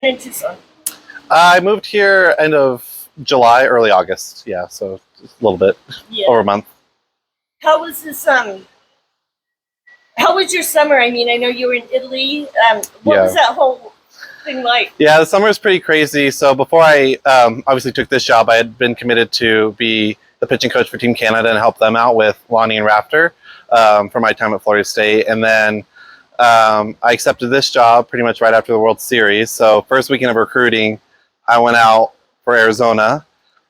In Tucson. I moved here end of July, early August. Yeah, so just a little bit over a month. How was this? How was your summer? I mean, I know you were in Italy. What was that whole thing like? Yeah, the summer was pretty crazy. So before I obviously took this job, I had been committed to be the pitching coach for Team Canada and help them out with Lonnie and Raptor for my time at Florida State. And then I accepted this job pretty much right after the World Series. So first weekend of recruiting, I went out for Arizona.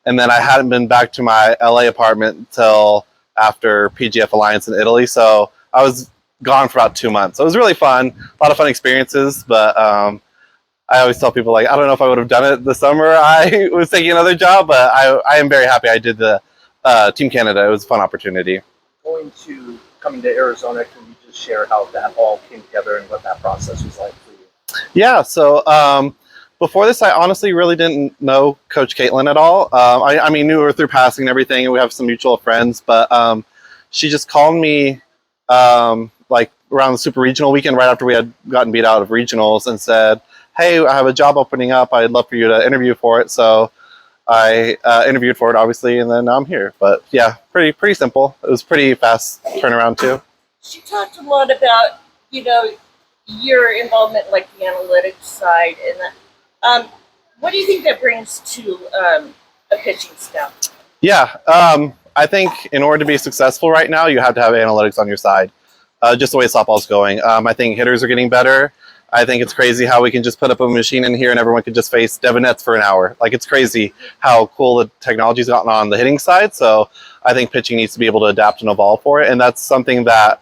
And then I hadn't been back to my LA apartment until after PGF Alliance in Italy. So I was gone for about 2 months. So it was really fun, a lot of fun experiences. But I always tell people, like, I don't know if I would have done it this summer. I was taking another job, but I am very happy I did the Team Canada. It was a fun opportunity. Coming to Arizona, can you just share how that all came together and what that process was like for you? Yeah, so before this, I honestly really didn't know Coach Caitlin at all. I mean, knew her through passing and everything, and we have some mutual friends, but she just called me like around the Super Regional weekend right after we had gotten beat out of regionals and said, hey, I have a job opening up. I'd love for you to interview for it. So I interviewed for it, obviously, and then now I'm here. But yeah, pretty simple. It was pretty fast turnaround too. She talked a lot about, your involvement, like the analytics side, and that. What do you think that brings to a pitching staff? Yeah, I think in order to be successful right now, you have to have analytics on your side. Just the way softball's going. I think hitters are getting better. I think it's crazy how we can just put up a machine in here and everyone can just face Devin Nets for an hour. Like, it's crazy how cool the technology's gotten on the hitting side. So I think pitching needs to be able to adapt and evolve for it. And that's something that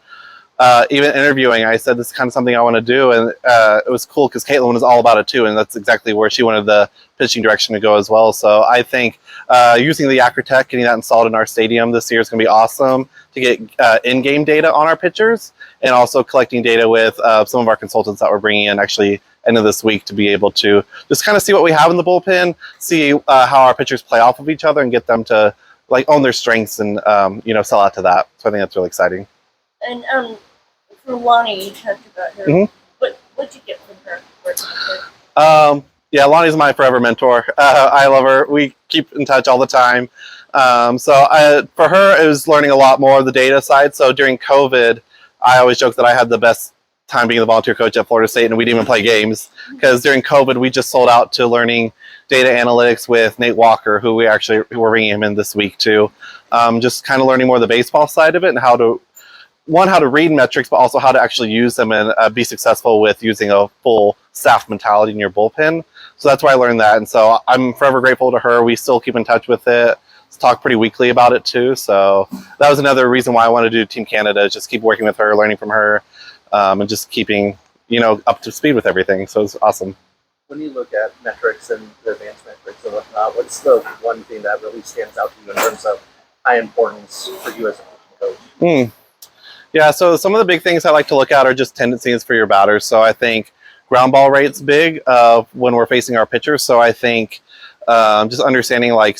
even interviewing, I said this is kind of something I want to do. And it was cool because Caitlin was all about it too. And that's exactly where she wanted the pitching direction to go as well. So I think using the Acrotech, getting that installed in our stadium this year is going to be awesome to get in-game data on our pitchers, and also collecting data with some of our consultants that we're bringing in actually end of this week to be able to just kind of see what we have in the bullpen, see how our pitchers play off of each other, and get them to like own their strengths and sell out to that. So I think that's really exciting. And for Lonnie, you talked about her. Mm-hmm. What'd you get from her? Yeah, Lonnie's my forever mentor. I love her. We keep in touch all the time. For her, it was learning a lot more of the data side. So during COVID, I always joke that I had the best time being the volunteer coach at Florida State, and we didn't even play games because during COVID, we just sold out to learning data analytics with Nate Walker, who we're bringing him in this week too. Just kind of learning more of the baseball side of it and how to read metrics, but also how to actually use them and be successful with using a full staff mentality in your bullpen. So that's why I learned that. And so I'm forever grateful to her. We still keep in touch with it. Talk pretty weekly about it too. So that was another reason why I wanted to do Team Canada, is just keep working with her, learning from her, and just keeping, up to speed with everything. So it's awesome. When you look at metrics and the advanced metrics and whatnot, what's the one thing that really stands out to you in terms of high importance for you as a coach? Yeah, so some of the big things I like to look at are just tendencies for your batters. So I think ground ball rate's big when we're facing our pitchers. So I think just understanding, like,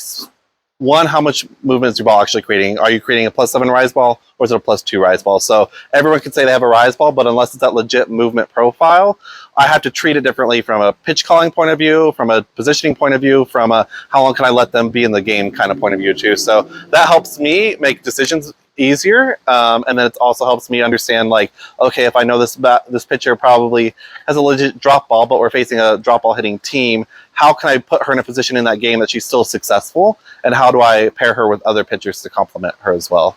one, how much movement is your ball actually creating? Are you creating a +7 rise ball, or is it a +2 rise ball? So everyone can say they have a rise ball, but unless it's that legit movement profile, I have to treat it differently from a pitch calling point of view, from a positioning point of view, from a how long can I let them be in the game kind of point of view too. So that helps me make decisions easier, and then it also helps me understand, like, okay, if I know this pitcher probably has a legit drop ball, but we're facing a drop ball hitting team, how can I put her in a position in that game that she's still successful, and how do I pair her with other pitchers to complement her as well?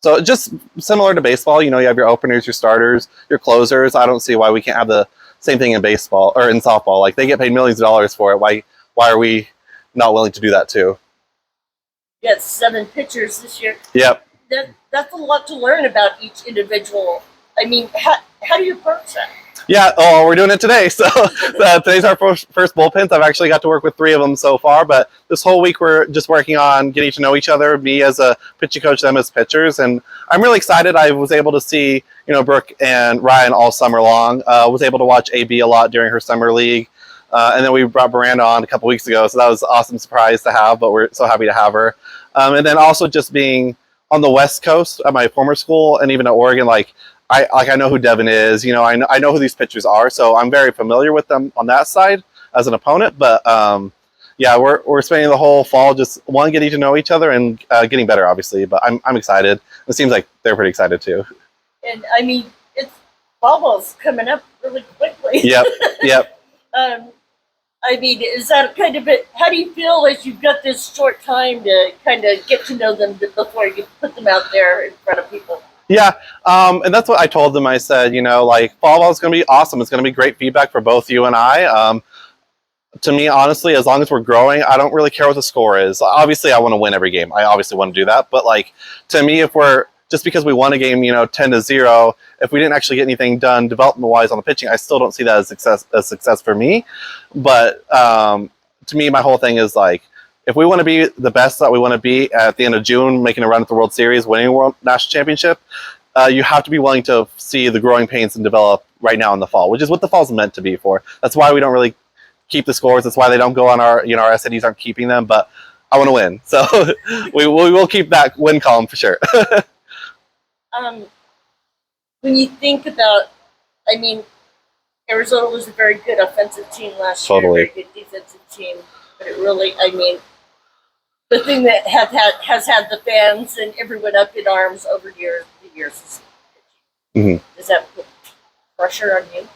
So just similar to baseball, you have your openers, your starters, your closers. I don't see why we can't have the same thing in baseball or in softball. Like, they get paid millions of dollars for it. Why are we not willing to do that too? You got 7 pitchers this year. Yep. That's a lot to learn about each individual. I mean, how do you approach that? Yeah, we're doing it today. So today's our first bullpens. I've actually got to work with 3 of them so far, but this whole week we're just working on getting to know each other, me as a pitching coach, them as pitchers, and I'm really excited. I was able to see, Brooke and Ryan all summer long. Was able to watch AB a lot during her summer league. And then we brought Miranda on a couple weeks ago, so that was an awesome surprise to have, but we're so happy to have her. And then also just being on the West Coast at my former school and even at Oregon, I know who Devin is. I know who these pitchers are, so I'm very familiar with them on that side. as an opponent. But yeah, we're spending the whole fall just getting to know each other and getting better, obviously. But I'm excited. It seems like they're pretty excited too. And I mean, it's fall ball's coming up really quickly. Yep. Yep. I mean, is that kind of it? How do you feel as you've got this short time to kind of get to know them before you put them out there in front of people? Yeah, and that's what I told them. I said, you know, like, fall ball is going to be awesome. It's going to be great feedback for both you and I. To me, honestly, as long as we're growing, I don't really care what the score is. Obviously, I want to win every game. I obviously want to do that. But, like, to me, if we're just because we won a game, you know, 10-0, if we didn't actually get anything done development-wise on the pitching, I still don't see that as success for me. But to me, my whole thing is, like, if we want to be the best that we want to be at the end of June, making a run at the World Series, winning a World National Championship, you have to be willing to see the growing pains and develop right now in the fall, which is what the fall's meant to be for. That's why we don't really keep the scores. That's why they don't go on our, you know, our SNDs aren't keeping them. But I want to win, so we will keep that win column for sure. When you think about, I mean, Arizona was a very good offensive team last year, Totally. a very good defensive team, but it really, I mean, the thing that has had the fans and everyone up in arms over the years is pitching. Does that put pressure on you?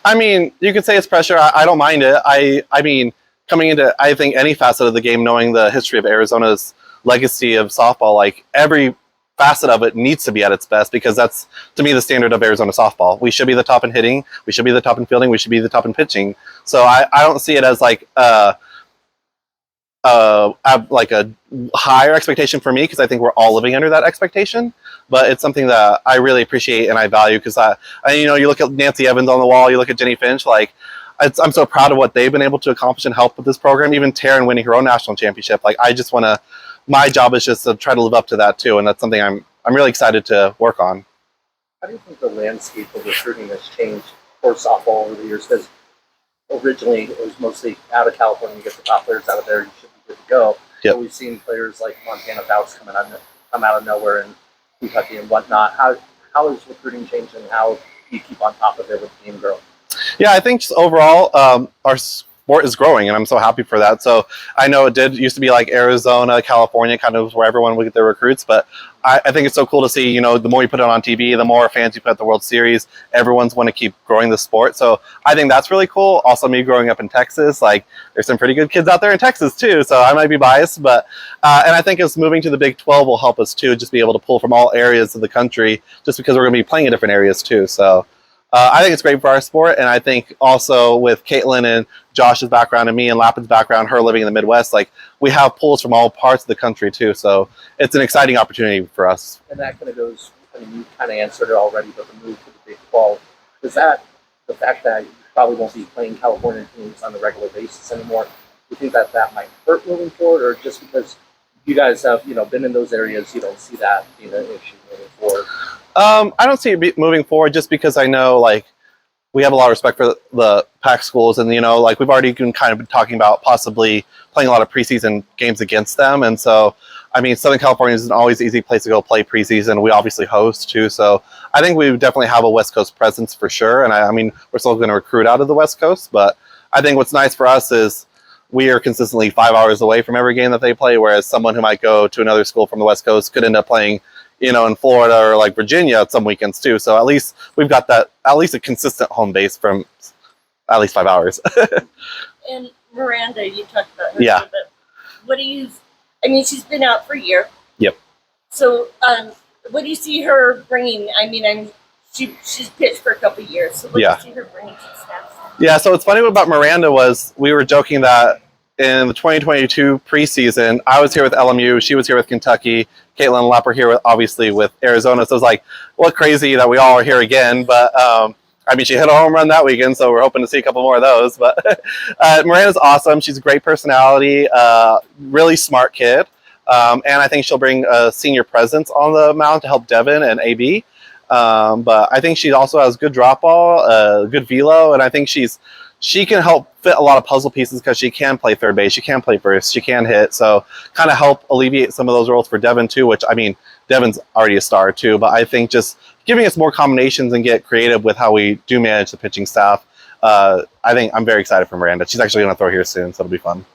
I mean, you could say it's pressure. I don't mind it. I mean, coming into, I think, any facet of the game, knowing the history of Arizona's legacy of softball, like, every facet of it needs to be at its best, because that's, to me, the standard of Arizona softball. We should be the top in hitting. We should be the top in fielding. We should be the top in pitching. So I don't see it as like a higher expectation for me, because I think we're all living under that expectation. But it's something that I really appreciate and I value, because you know, you look at Nancy Evans on the wall, you look at Jenny Finch, like, I'm so proud of what they've been able to accomplish and help with this program. Even Taryn winning her own national championship, like, I just want to. My job is just to try to live up to that too, and that's something I'm really excited to work on. How do you think the landscape of recruiting has changed for softball over the years? Because originally it was mostly out of California. You get the top players out of there, you should be good to go. Yep. But we've seen players like Montana Bouts come out of nowhere and Kentucky and whatnot. How has recruiting changed, and how do you keep on top of it with the game growing? Yeah, I think just overall, our sport is growing, and I'm so happy for that. So I know it used to be like Arizona, California, kind of where everyone would get their recruits, but I think it's so cool to see, you know, the more you put it on TV, the more fans you put at the World Series, everyone's want to keep growing the sport. So I think that's really cool. Also, me growing up in Texas, like, there's some pretty good kids out there in Texas too, so I might be biased, but and I think us moving to the Big 12 will help us too, just be able to pull from all areas of the country, just because we're going to be playing in different areas too. So I think it's great for our sport, and I think also with Caitlin and Josh's background and me and Lapin's background, her living in the Midwest, like, we have pulls from all parts of the country too. So it's an exciting opportunity for us. And that kind of goes, I mean, you kind of answered it already, but the move to the Big 12, is that the fact that you probably won't be playing California teams on a regular basis anymore? Do you think that might hurt moving forward, or just because you guys have, you know, been in those areas, you don't see that being an issue moving forward? I don't see it moving forward, just because I know, like, we have a lot of respect for the PAC schools, and, you know, like, we've already been kind of been talking about possibly playing a lot of preseason games against them. And so, I mean, Southern California is an always easy place to go play preseason. We obviously host too, so I think we definitely have a West Coast presence for sure. And I mean, we're still going to recruit out of the West Coast, but I think what's nice for us is we are consistently 5 hours away from every game that they play, whereas someone who might go to another school from the West Coast could end up playing, you know, in Florida or like Virginia at some weekends too. So at least we've got that, at least a consistent home base from at least 5 hours. And Miranda, you talked about her, Yeah. but what do you, I mean, she's been out for a year. Yep. So what do you see her bringing? I mean, she's pitched for a couple of years, so what do you see her bringing to the staff? Yeah, so what's funny about Miranda was we were joking that in the 2022 preseason, I was here with LMU, she was here with Kentucky, Caitlin and Lapp were here, obviously, with Arizona. So it was like, what crazy that we all are here again. But I mean, she hit a home run that weekend, so we're hoping to see a couple more of those. But Miranda's awesome. She's a great personality, really smart kid. And I think she'll bring a senior presence on the mound to help Devin and AB. But I think she also has good drop ball, good velo, and I think she can help fit a lot of puzzle pieces because she can play third base, she can play first, she can hit. So kind of help alleviate some of those roles for Devin too, which, I mean, Devin's already a star too, but I think just giving us more combinations and get creative with how we do manage the pitching staff I think I'm very excited for Miranda. She's actually going to throw here soon, so it'll be fun.